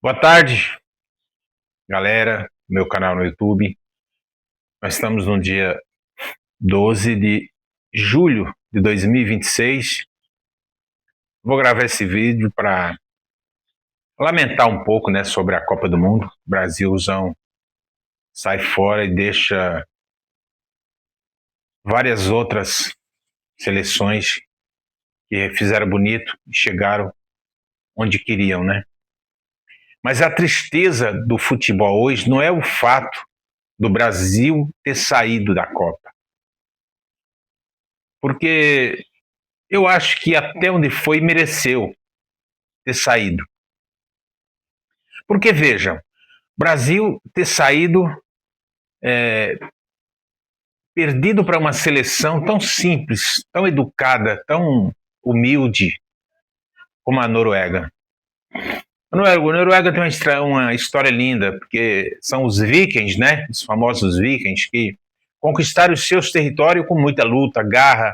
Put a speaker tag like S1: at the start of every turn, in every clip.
S1: Boa tarde, galera, meu canal no YouTube. Nós estamos no dia 12 de julho de 2026. Vou gravar esse vídeo para lamentar um pouco, né, sobre a Copa do Mundo. O Brasilzão sai fora e deixa várias outras seleções que fizeram bonito e chegaram onde queriam, né? Mas a tristeza do futebol hoje não é o fato do Brasil ter saído da Copa. Porque eu acho que até onde foi mereceu ter saído. Porque vejam, Brasil ter saído perdido para uma seleção tão simples, tão educada, tão humilde como a Noruega. A Noruega tem uma história linda, porque são os vikings, né? Os famosos vikings que conquistaram os seus territórios com muita luta, garra,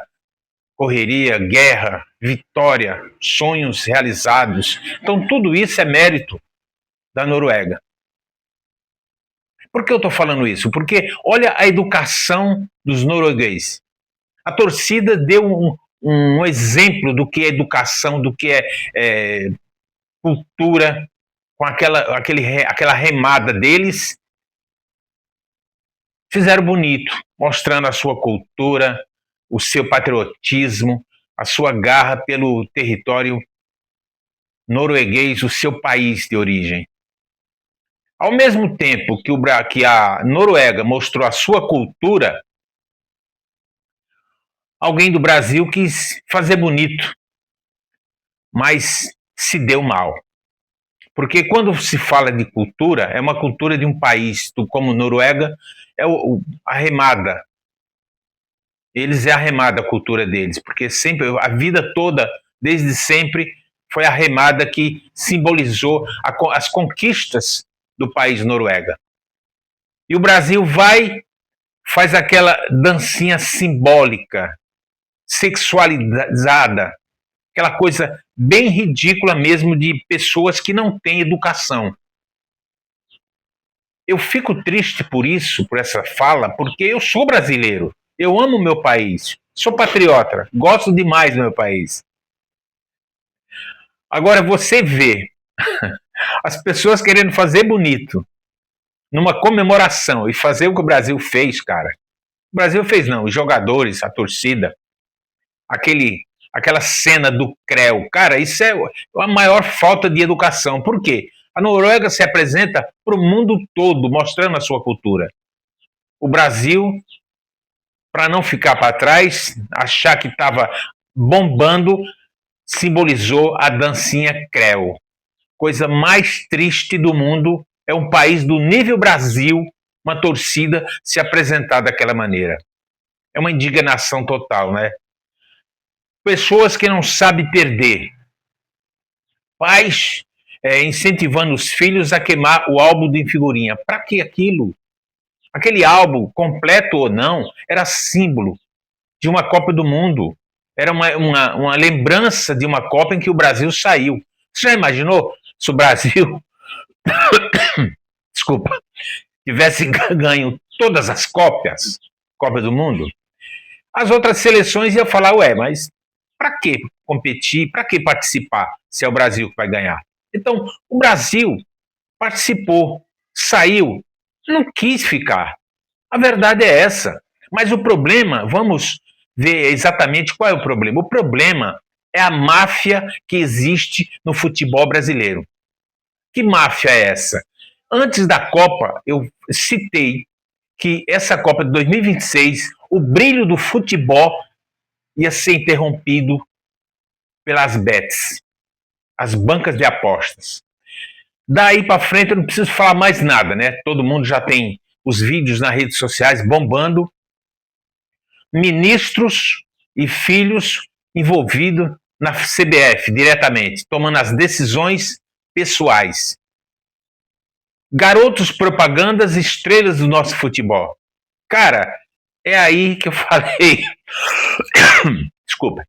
S1: correria, guerra, vitória, sonhos realizados. Então tudo isso é mérito da Noruega. Por que eu estou falando isso? Porque olha a educação dos noruegueses. A torcida deu um exemplo do que é educação, do que é cultura, com aquela remada deles. Fizeram bonito, mostrando a sua cultura, o seu patriotismo, a sua garra pelo território norueguês, o seu país de origem. Ao mesmo tempo que a Noruega mostrou a sua cultura, alguém do Brasil quis fazer bonito, mas se deu mal. Porque quando se fala de cultura, é uma cultura de um país, como Noruega, é a remada. Eles é a remada a cultura deles, porque sempre, a vida toda, desde sempre, foi a remada que simbolizou as conquistas do país Noruega. E o Brasil faz aquela dancinha simbólica, sexualizada, aquela coisa bem ridícula mesmo de pessoas que não têm educação. Eu fico triste por isso, por essa fala, porque eu sou brasileiro, eu amo meu país, sou patriota, gosto demais do meu país. Agora você vê as pessoas querendo fazer bonito numa comemoração e fazer o que o Brasil fez, cara. O Brasil fez não, os jogadores, a torcida, aquela cena do CREO. Cara, isso é a maior falta de educação. Por quê? A Noruega se apresenta para o mundo todo, mostrando a sua cultura. O Brasil, para não ficar para trás, achar que estava bombando, simbolizou a dancinha CREO. Coisa mais triste do mundo é um país do nível Brasil, uma torcida se apresentar daquela maneira. É uma indignação total, né? Pessoas que não sabem perder. Pais incentivando os filhos a queimar o álbum de figurinha. Para que aquilo? Aquele álbum, completo ou não, era símbolo de uma Copa do Mundo. Era uma lembrança de uma Copa em que o Brasil saiu. Você já imaginou se o Brasil desculpa, tivesse ganho todas as Copas do Mundo? As outras seleções iam falar, ué, mas para que competir, para que participar, se é o Brasil que vai ganhar? Então, o Brasil participou, saiu, não quis ficar. A verdade é essa. Mas o problema, vamos ver exatamente qual é o problema. O problema é a máfia que existe no futebol brasileiro. Que máfia é essa? Antes da Copa, eu citei que essa Copa de 2026, o brilho do futebol ia ser interrompido pelas bets, as bancas de apostas. Daí para frente eu não preciso falar mais nada, né? Todo mundo já tem os vídeos nas redes sociais bombando. Ministros e filhos envolvidos na CBF diretamente, tomando as decisões pessoais. Garotos propagandas, estrelas do nosso futebol. Cara, é aí que eu falei. Desculpa.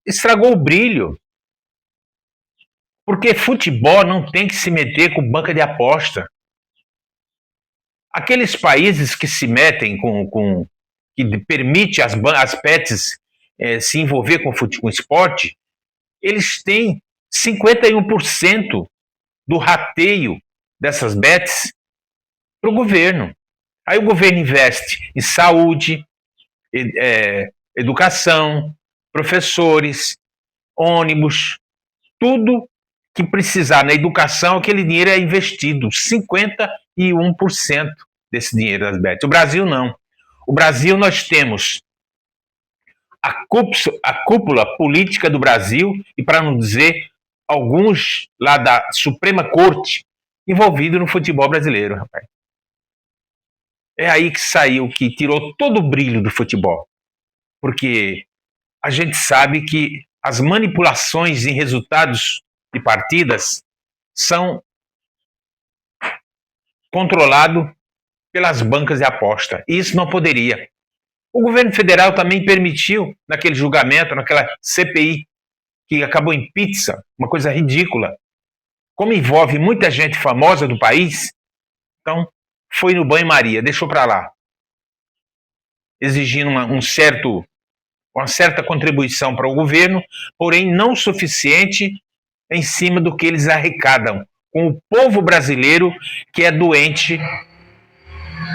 S1: Estragou o brilho. Porque futebol não tem que se meter com banca de aposta. Aqueles países que se metem que permite as bets se envolver com esporte, eles têm 51% do rateio dessas bets para o governo. Aí o governo investe em saúde, educação, professores, ônibus, tudo que precisar na educação, aquele dinheiro é investido, 51% desse dinheiro das bets. O Brasil não. O Brasil nós temos a cúpula política do Brasil, e para não dizer alguns lá da Suprema Corte, envolvidos no futebol brasileiro, rapaz. É aí que saiu, que tirou todo o brilho do futebol. Porque a gente sabe que as manipulações em resultados de partidas são controlados pelas bancas de aposta. E isso não poderia. O governo federal também permitiu, naquele julgamento, naquela CPI, que acabou em pizza, uma coisa ridícula. Como envolve muita gente famosa do país, então foi no banho-maria, deixou para lá, exigindo uma certa contribuição para o governo, porém não suficiente em cima do que eles arrecadam com o povo brasileiro que é doente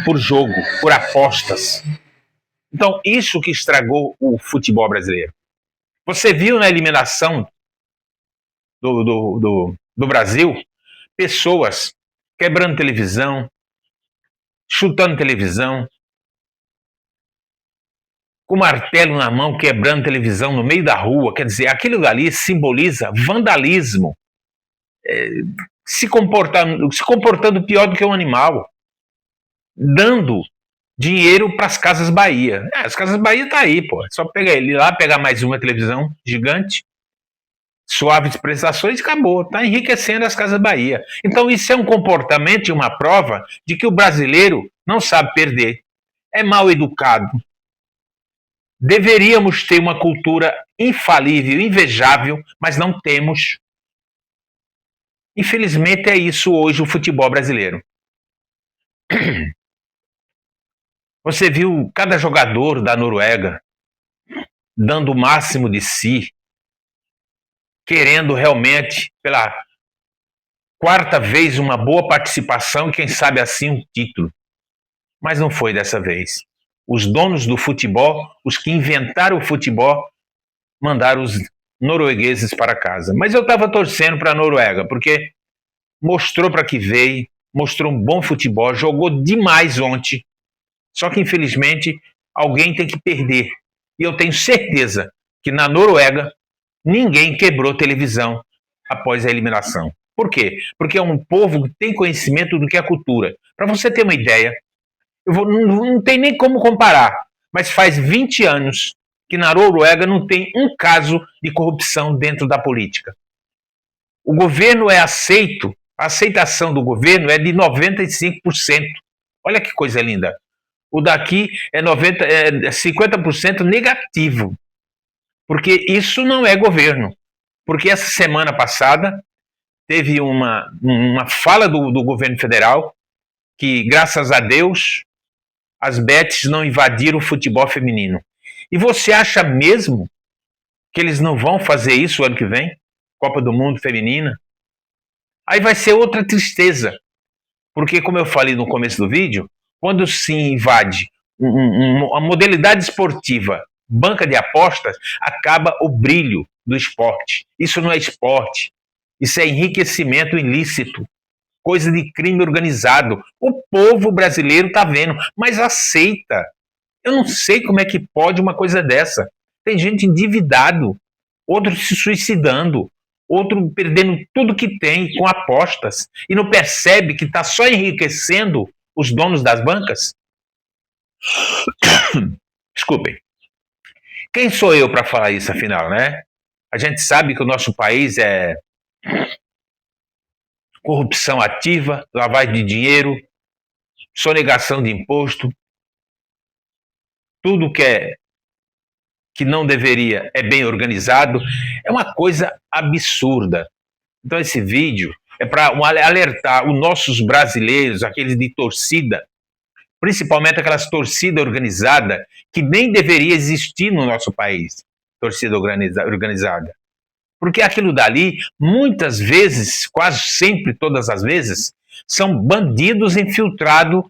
S1: por jogo, por apostas. Então, isso que estragou o futebol brasileiro. Você viu na eliminação do Brasil pessoas quebrando televisão, chutando televisão, com martelo na mão, quebrando televisão no meio da rua. Quer dizer, aquilo ali simboliza vandalismo, se comportando pior do que um animal, dando dinheiro para as Casas Bahia. As Casas Bahia tá aí, pô. É só pegar ele lá, pegar mais uma televisão gigante, suaves prestações, acabou. Tá enriquecendo as Casas Bahia. Então isso é um comportamento e uma prova de que o brasileiro não sabe perder. É mal educado. Deveríamos ter uma cultura infalível, invejável, mas não temos. Infelizmente é isso hoje o futebol brasileiro. Você viu cada jogador da Noruega dando o máximo de si, querendo realmente, pela quarta vez, uma boa participação e quem sabe assim um título. Mas não foi dessa vez. Os donos do futebol, os que inventaram o futebol, mandaram os noruegueses para casa. Mas eu estava torcendo para a Noruega, porque mostrou para que veio, mostrou um bom futebol, jogou demais ontem. Só que, infelizmente, alguém tem que perder. E eu tenho certeza que na Noruega ninguém quebrou televisão após a eliminação. Por quê? Porque é um povo que tem conhecimento do que é cultura. Para você ter uma ideia, não tem nem como comparar, mas faz 20 anos que na Noruega não tem um caso de corrupção dentro da política. O governo é aceito, a aceitação do governo é de 95%. Olha que coisa linda. O daqui é 50% negativo, porque isso não é governo. Porque essa semana passada teve uma fala do governo federal que, graças a Deus, as bets não invadiram o futebol feminino. E você acha mesmo que eles não vão fazer isso ano que vem? Copa do Mundo feminina? Aí vai ser outra tristeza, porque, como eu falei no começo do vídeo, quando se invade uma modalidade esportiva, banca de apostas, acaba o brilho do esporte. Isso não é esporte, isso é enriquecimento ilícito, coisa de crime organizado. O povo brasileiro está vendo, mas aceita. Eu não sei como é que pode uma coisa dessa. Tem gente endividado, outro se suicidando, outro perdendo tudo que tem com apostas e não percebe que está só enriquecendo os donos das bancas? Desculpem. Quem sou eu para falar isso, afinal, né? A gente sabe que o nosso país é corrupção ativa, lavagem de dinheiro, sonegação de imposto, tudo que não deveria é bem organizado. É uma coisa absurda. Então esse vídeo é para alertar os nossos brasileiros, aqueles de torcida, principalmente aquelas torcidas organizadas que nem deveria existir no nosso país, torcida organizada. Porque aquilo dali, muitas vezes, quase sempre, todas as vezes, são bandidos infiltrados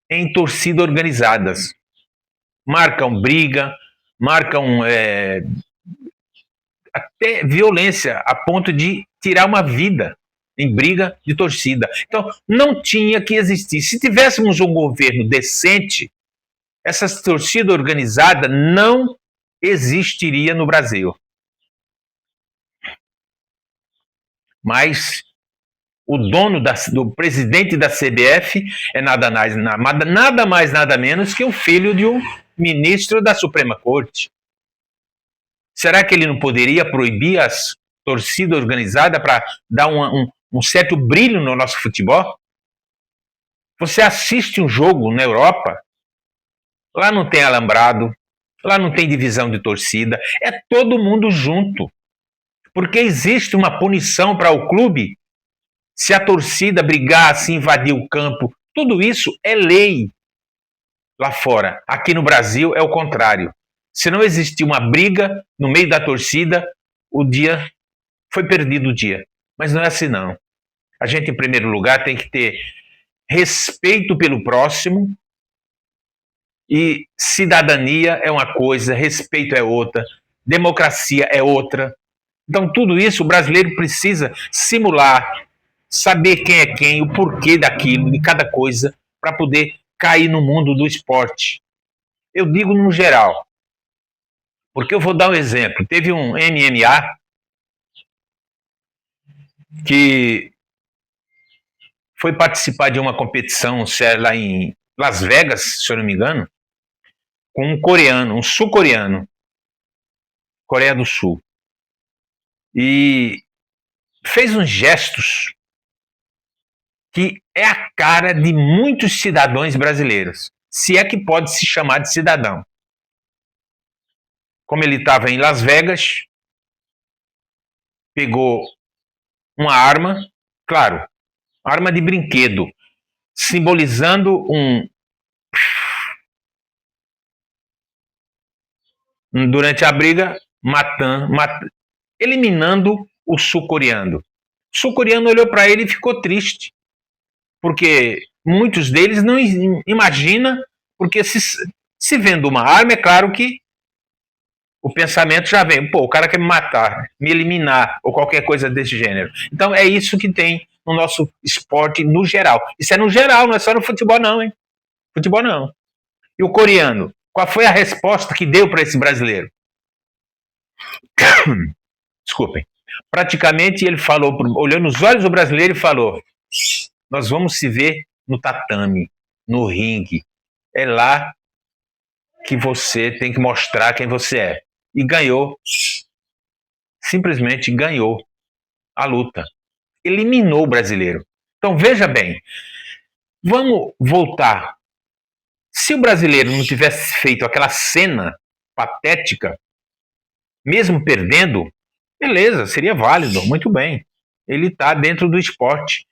S1: em torcidas organizadas. Marcam briga, marcam até violência, a ponto de tirar uma vida em briga de torcida. Então, não tinha que existir. Se tivéssemos um governo decente, essa torcida organizada não existiria no Brasil. Mas o dono do presidente da CBF é nada mais, nada menos que o filho de um ministro da Suprema Corte. Será que ele não poderia proibir as torcidas organizadas para dar um certo brilho no nosso futebol? Você assiste um jogo na Europa, lá não tem alambrado, lá não tem divisão de torcida, é todo mundo junto. Porque existe uma punição para o clube se a torcida brigar, se invadir o campo. Tudo isso é lei lá fora. Aqui no Brasil é o contrário. Se não existir uma briga no meio da torcida, o dia foi perdido o dia. Mas não é assim não. A gente, em primeiro lugar, tem que ter respeito pelo próximo, e cidadania é uma coisa, respeito é outra, democracia é outra. Então, tudo isso o brasileiro precisa simular, saber quem é quem, o porquê daquilo, de cada coisa, para poder cair no mundo do esporte. Eu digo no geral, porque eu vou dar um exemplo. Teve um MMA que foi participar de uma competição lá em Las Vegas, se eu não me engano, com um coreano, um sul-coreano, Coreia do Sul. E fez uns gestos que é a cara de muitos cidadãos brasileiros, se é que pode se chamar de cidadão. Como ele estava em Las Vegas, pegou uma arma, claro, arma de brinquedo, simbolizando durante a briga, eliminando o sul-coreano. O sul-coreano olhou para ele e ficou triste, porque muitos deles não imaginam, porque se vendo uma arma, é claro que o pensamento já vem, pô, o cara quer me matar, me eliminar, ou qualquer coisa desse gênero. Então é isso que tem no nosso esporte no geral. Isso é no geral, não é só no futebol não, hein? Futebol não. E o coreano, qual foi a resposta que deu para esse brasileiro? Desculpem. Praticamente ele falou, olhou nos olhos do brasileiro e falou: nós vamos se ver no tatame, no ringue. É lá que você tem que mostrar quem você é. E ganhou. Simplesmente ganhou a luta. Eliminou o brasileiro. Então veja bem, vamos voltar. Se o brasileiro não tivesse feito aquela cena patética, mesmo perdendo, beleza, seria válido, muito bem. Ele está dentro do esporte.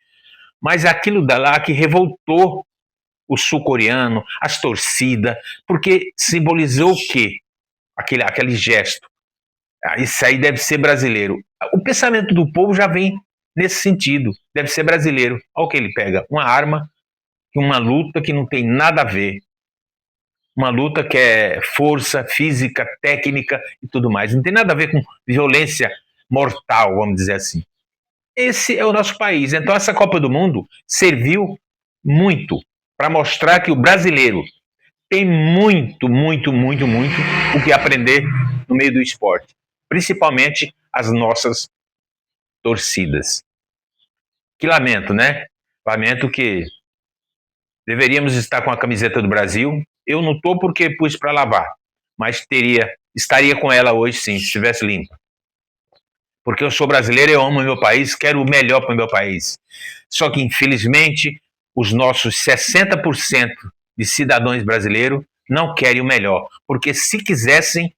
S1: Mas aquilo lá que revoltou o sul-coreano, as torcidas, porque simbolizou o quê? Aquele gesto. Isso aí deve ser brasileiro. O pensamento do povo já vem nesse sentido. Deve ser brasileiro. Olha o que ele pega. Uma arma, uma luta que não tem nada a ver. Uma luta que é força física, técnica e tudo mais. Não tem nada a ver com violência mortal, vamos dizer assim. Esse é o nosso país. Então essa Copa do Mundo serviu muito para mostrar que o brasileiro tem muito o que aprender no meio do esporte. Principalmente as nossas torcidas. Que lamento, né? Lamento que deveríamos estar com a camiseta do Brasil. Eu não estou porque pus para lavar, mas estaria com ela hoje sim, se estivesse limpa. Porque eu sou brasileiro, eu amo o meu país, quero o melhor para o meu país. Só que, infelizmente, os nossos 60% de cidadãos brasileiros não querem o melhor. Porque se quisessem,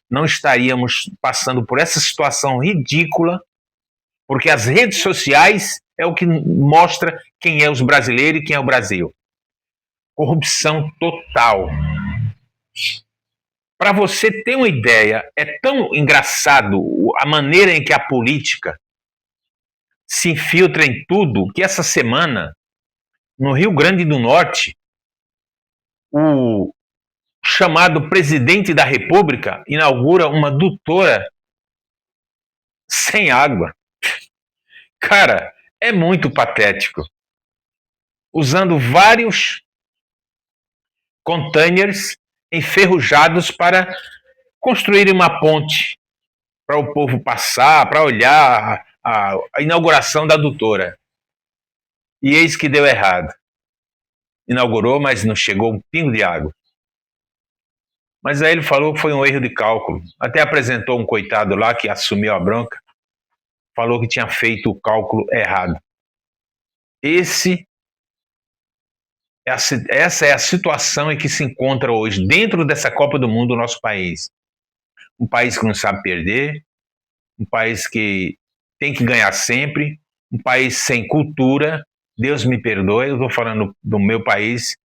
S1: não estaríamos passando por essa situação ridícula Porque as redes sociais é o que mostra quem é os brasileiros e quem é o Brasil. Corrupção total. Para você ter uma ideia, é tão engraçado a maneira em que a política se infiltra em tudo que essa semana, no Rio Grande do Norte, o chamado presidente da República inaugura uma adutora sem água. Cara, é muito patético. Usando vários containers enferrujados para construir uma ponte para o povo passar, para olhar a inauguração da adutora. E eis que deu errado. Inaugurou, mas não chegou um pingo de água. Mas aí ele falou que foi um erro de cálculo. Até apresentou um coitado lá que assumiu a bronca, falou que tinha feito o cálculo errado. Essa é a situação em que se encontra hoje, dentro dessa Copa do Mundo, o nosso país. Um país que não sabe perder, um país que tem que ganhar sempre, um país sem cultura. Deus me perdoe, eu estou falando do meu país,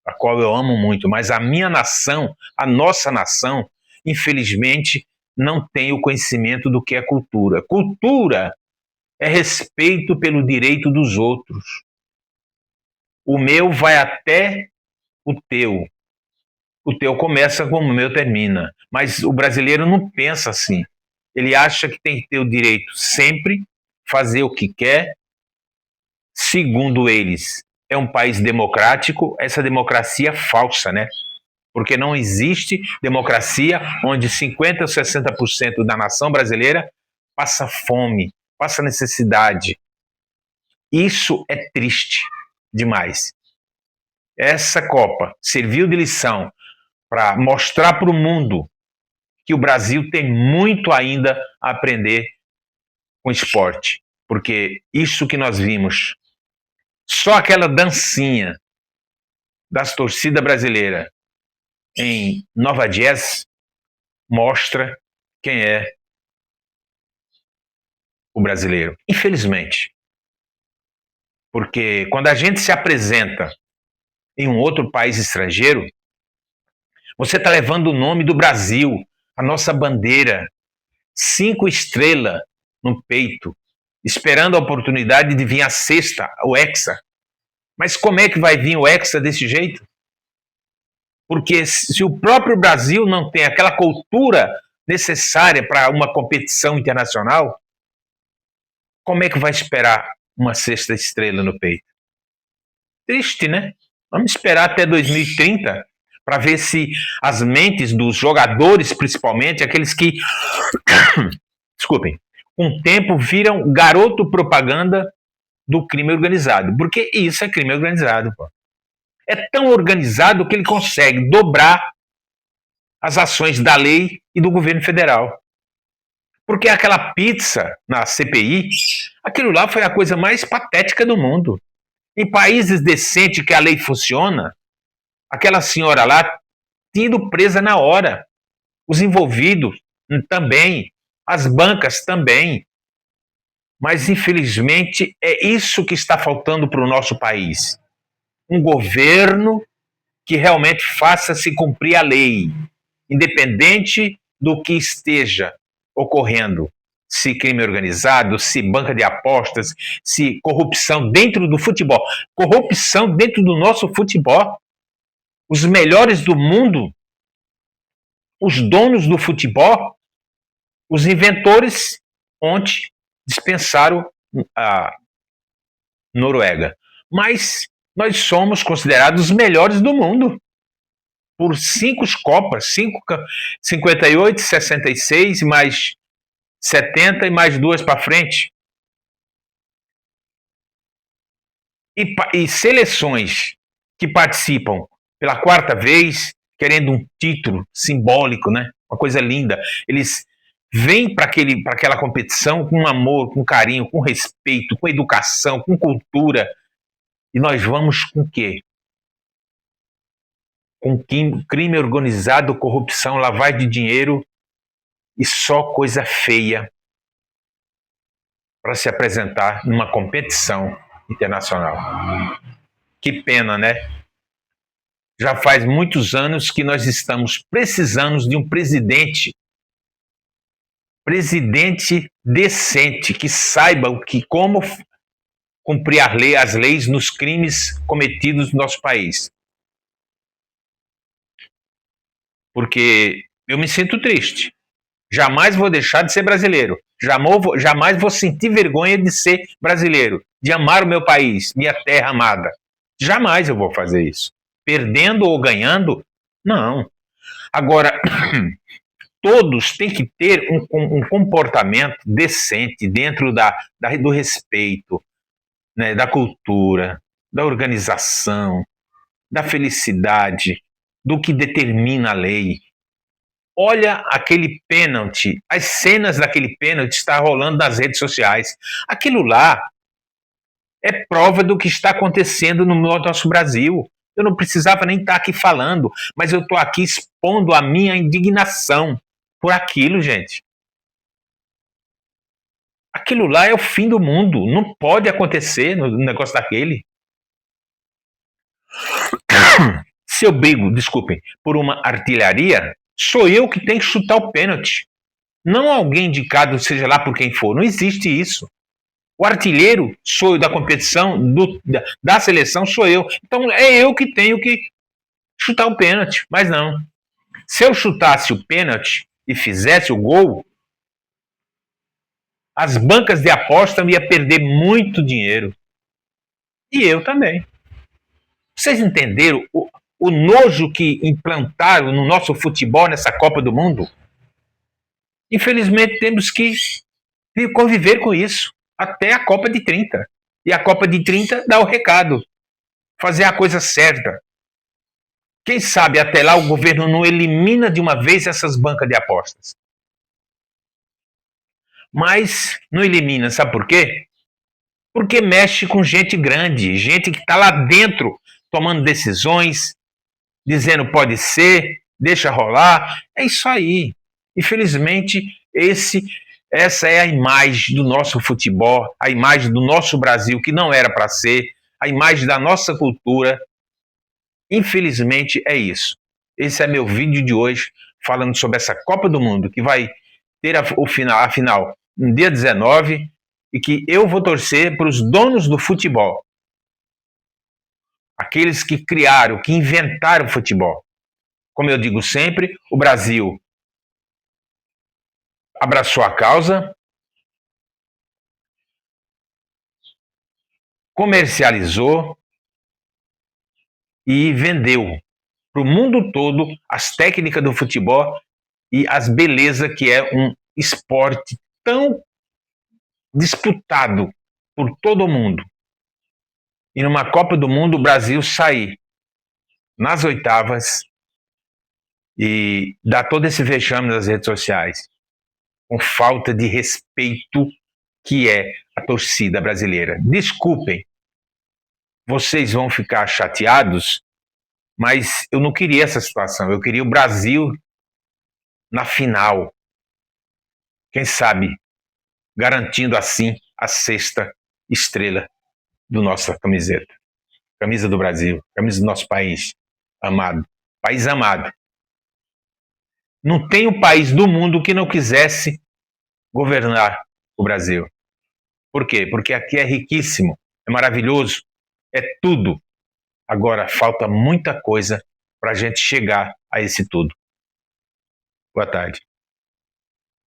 S1: a qual eu amo muito, mas a minha nação, a nossa nação, infelizmente, não tem o conhecimento do que é cultura. Cultura é respeito pelo direito dos outros. O meu vai até o teu. O teu começa como o meu termina. Mas o brasileiro não pensa assim. Ele acha que tem que ter o direito sempre, fazer o que quer. Segundo eles, é um país democrático. Essa democracia é falsa, né? Porque não existe democracia onde 50% ou 60% da nação brasileira passa fome, passa necessidade. Isso é triste demais. Essa Copa serviu de lição para mostrar para o mundo que o Brasil tem muito ainda a aprender com esporte. Porque isso que nós vimos, só aquela dancinha das torcidas brasileiras em Nova Jazz mostra quem é o brasileiro. Infelizmente. Porque quando a gente se apresenta em um outro país estrangeiro, você está levando o nome do Brasil, a nossa bandeira, 5 estrelas no peito, esperando a oportunidade de vir a sexta, o Hexa. Mas como é que vai vir o Hexa desse jeito? Porque se o próprio Brasil não tem aquela cultura necessária para uma competição internacional, como é que vai esperar uma sexta estrela no peito? Triste, né? Vamos esperar até 2030 para ver se as mentes dos jogadores, principalmente, aqueles que, desculpem, com o tempo viram garoto propaganda do crime organizado. Porque isso é crime organizado, pô. É tão organizado que ele consegue dobrar as ações da lei e do governo federal. Porque aquela pizza na CPI, aquilo lá foi a coisa mais patética do mundo. Em países decentes que a lei funciona, aquela senhora lá tinha ido presa na hora. Os envolvidos também, as bancas também. Mas, infelizmente, é isso que está faltando para o nosso país. Um governo que realmente faça se cumprir a lei, independente do que esteja ocorrendo. Se crime organizado, se banca de apostas, se corrupção dentro do futebol. Corrupção dentro do nosso futebol. Os melhores do mundo, os donos do futebol, os inventores, ontem dispensaram a Noruega. Mas nós somos considerados os melhores do mundo. Por 5 Copas, 58, 66, mais 70 e mais 2 para frente. E seleções que participam pela 4ª vez, querendo um título simbólico, né? Uma coisa linda. Eles vêm para aquela competição com amor, com carinho, com respeito, com educação, com cultura. E nós vamos com o quê? Com crime organizado, corrupção, lavagem de dinheiro e só coisa feia para se apresentar numa competição internacional. Que pena, né? Já faz muitos anos que nós estamos precisando de um presidente decente, que saiba como cumprir as leis nos crimes cometidos no nosso país. Porque eu me sinto triste. Jamais vou deixar de ser brasileiro. Jamais vou sentir vergonha de ser brasileiro, de amar o meu país, minha terra amada. Jamais eu vou fazer isso. Perdendo ou ganhando, não. Agora, todos têm que ter um comportamento decente dentro do respeito, né, da cultura, da organização, da felicidade, do que determina a lei. Olha aquele pênalti, as cenas daquele pênalti está rolando nas redes sociais. Aquilo lá é prova do que está acontecendo no nosso Brasil. Eu não precisava nem estar aqui falando, mas eu estou aqui expondo a minha indignação por aquilo, gente. Aquilo lá é o fim do mundo. Não pode acontecer no negócio daquele. Se eu brigo, desculpem, por uma artilharia, sou eu que tenho que chutar o pênalti. Não alguém indicado, seja lá por quem for. Não existe isso. O artilheiro sou eu da competição, da seleção sou eu. Então é eu que tenho que chutar o pênalti. Mas não. Se eu chutasse o pênalti e fizesse o gol, as bancas de aposta iam perder muito dinheiro. E eu também. Vocês entenderam o nojo que implantaram no nosso futebol nessa Copa do Mundo? Infelizmente temos que conviver com isso até a Copa de 30. E a Copa de 30 dá o recado. Fazer a coisa certa. Quem sabe até lá o governo não elimina de uma vez essas bancas de apostas. Mas não elimina, sabe por quê? Porque mexe com gente grande, gente que está lá dentro tomando decisões, dizendo pode ser, deixa rolar. É isso aí. Infelizmente, essa é a imagem do nosso futebol, a imagem do nosso Brasil, que não era para ser, a imagem da nossa cultura. Infelizmente, é isso. Esse é meu vídeo de hoje, falando sobre essa Copa do Mundo, que vai ter a final no dia 19, e que eu vou torcer para os donos do futebol. Aqueles que criaram, que inventaram o futebol. Como eu digo sempre, o Brasil abraçou a causa, comercializou e vendeu para o mundo todo as técnicas do futebol e as belezas que é um esporte tão disputado por todo mundo. E numa Copa do Mundo o Brasil sair nas oitavas e dar todo esse vexame nas redes sociais, com falta de respeito que é a torcida brasileira. Desculpem, vocês vão ficar chateados, mas eu não queria essa situação. Eu queria o Brasil na final. Quem sabe, garantindo assim a 6ª estrela do nossa camiseta. Camisa do Brasil, camisa do nosso país amado. País amado. Não tem um país do mundo que não quisesse governar o Brasil. Por quê? Porque aqui é riquíssimo, é maravilhoso, é tudo. Agora falta muita coisa para a gente chegar a esse tudo. Boa tarde.